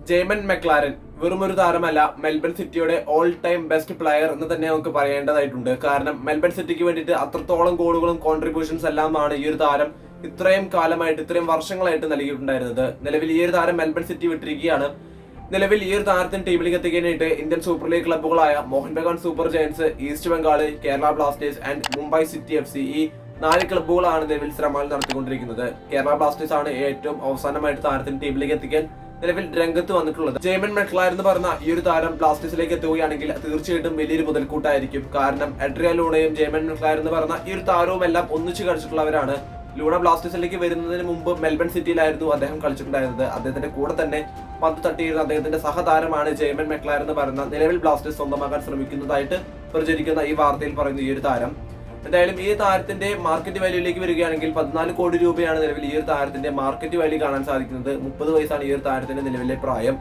Jaiman McLaren വെറുമൊരു താരമല്ല, Melbourne സിറ്റിയുടെ all time best player എന്ന് തന്നെ നമുക്ക് പറയേണ്ടതായിട്ടുണ്ട്. കാരണം മെൽബൺ സിറ്റിക്ക് വേണ്ടിയിട്ട് അത്രത്തോളം ഗോളുകളും കോൺട്രിബ്യൂഷൻസ് എല്ലാമാണ് ഈ ഒരു താരം ഇത്രയും കാലമായിട്ട്, ഇത്രയും വർഷങ്ങളായിട്ട് നൽകിയിട്ടുണ്ടായിരുന്നത്. നിലവിൽ ഈ ഒരു താരം മെൽബൺ സിറ്റി വിട്ടിരിക്കുകയാണ്. നിലവിൽ ഈ ഒരു താരത്തിന് ടീമിലേക്ക് എത്തിക്കാനായിട്ട് ഇന്ത്യൻ സൂപ്പർ ലീഗ് ക്ലബ്ബുകളായ Mohun Bagan super giants, east Bengal, Kerala Blasters and Mumbai city FC ഈ 4 ക്ലബ്ബുകളാണ് നിലവിൽ ശ്രമങ്ങൾ നടത്തിക്കൊണ്ടിരിക്കുന്നത്. കേരള ബ്ലാസ്റ്റേഴ്സ് ആണ് ഏറ്റവും അവസാനമായിട്ട് താരത്തിന് ടീമിലേക്ക് എത്തിക്കാൻ നിലവിൽ രംഗത്ത് വന്നിട്ടുള്ളത്. ജെയ്മൻ മെക്ലാരൻ എന്ന് പറഞ്ഞ ഈ ഒരു താരം ബ്ലാസ്റ്റേഴ്സിലേക്ക് എത്തുകയാണെങ്കിൽ തീർച്ചയായിട്ടും വലിയൊരു മുതൽക്കൂട്ടായിരിക്കും. കാരണം എഡ്രിയൻ ലൂണയും ജെയ്മൻ മെക്ലാരൻ എന്ന് പറഞ്ഞ ഈ ഒരു താരവും എല്ലാം ഒന്നിച്ച് കളിച്ചിട്ടുള്ളവരാണ്. ലൂണ ബ്ലാസ്റ്റേഴ്സിലേക്ക് വരുന്നതിന് മുമ്പ് മെൽബൺ സിറ്റിയിലായിരുന്നു അദ്ദേഹം കളിച്ചിട്ടുണ്ടായിരുന്നത്. അദ്ദേഹത്തിന്റെ കൂടെ തന്നെ പന്ത് തട്ടിയിരുന്ന അദ്ദേഹത്തിന്റെ സഹതാരമാണ് ജെയ്മൻ മെക്ലാരൻ എന്ന് പറയുന്ന നിലവിൽ ബ്ലാസ്റ്റേഴ്സ് സ്വന്തമാക്കാൻ ശ്രമിക്കുന്നതായിട്ട് പ്രചരിക്കുന്ന ഈ വാർത്തയിൽ പറയുന്ന ഈ ഒരു താരം. എന്തായാലും ഈ താരത്തിന്റെ മാർക്കറ്റ് വാല്യൂയിലേക്ക് വരികയാണെങ്കിൽ 14 കോടി രൂപയാണ് നിലവിൽ ഈ ഒരു താരത്തിന്റെ മാർക്കറ്റ് വാല്യൂ കാണാൻ സാധിക്കുന്നത്. 30 വയസ്സാണ് ഈ ഒരു താരത്തിന്റെ നിലവിലെ പ്രായം.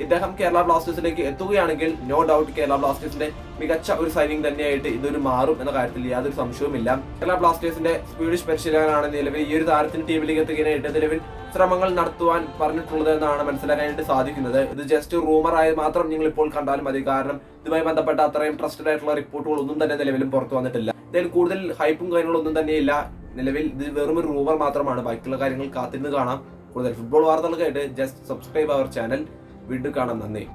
ഇദ്ദേഹം കേരള ബ്ലാസ്റ്റേഴ്സിലേക്ക് എത്തുകയാണെങ്കിൽ നോ ഡൗട്ട് കേരള ബ്ലാസ്റ്റേഴ്സിന്റെ മികച്ച ഒരു സൈനിങ് തന്നെയായിട്ട് ഇതൊരു മാറും എന്ന കാര്യത്തിൽ യാതൊരു സംശയവുമില്ല. കേരള ബ്ലാസ്റ്റേഴ്സിന്റെ സ്വീഡിഷ് പരിശീലകനാണ് നിലവിൽ ഈ ഒരു താരത്തിന് ടീമിലേക്ക് എത്തുകയാനായിട്ട് നിലവിൽ ശ്രമങ്ങൾ നടത്തുവാൻ പറഞ്ഞിട്ടുള്ളത് എന്നാണ് മനസ്സിലാക്കാനായിട്ട് സാധിക്കുന്നത്. ഇത് ജസ്റ്റ് റൂമറായി മാത്രം നിങ്ങൾ ഇപ്പോൾ കണ്ടാലും മതി. കാരണം ഇതുമായി ബന്ധപ്പെട്ട അത്രയും ട്രസ്റ്റഡ് ആയിട്ടുള്ള റിപ്പോർട്ടുകൾ ഒന്നും തന്നെ നിലവിലും പുറത്തു വന്നിട്ടില്ല. ഇതിൽ കൂടുതൽ ഹൈപ്പും കാര്യങ്ങളൊന്നും തന്നെയില്ല. നിലവിൽ ഇത് വെറും ഒരു റൂമർ മാത്രമാണ്. ബാക്കിയുള്ള കാര്യങ്ങൾ കാത്തിരുന്ന് കാണാം. കൂടുതൽ ഫുട്ബോൾ വാർത്തകൾക്കായിട്ട് ജസ്റ്റ് സബ്സ്ക്രൈബ് അവർ ചാനൽ. വീണ്ടും കാണാം. നന്ദി.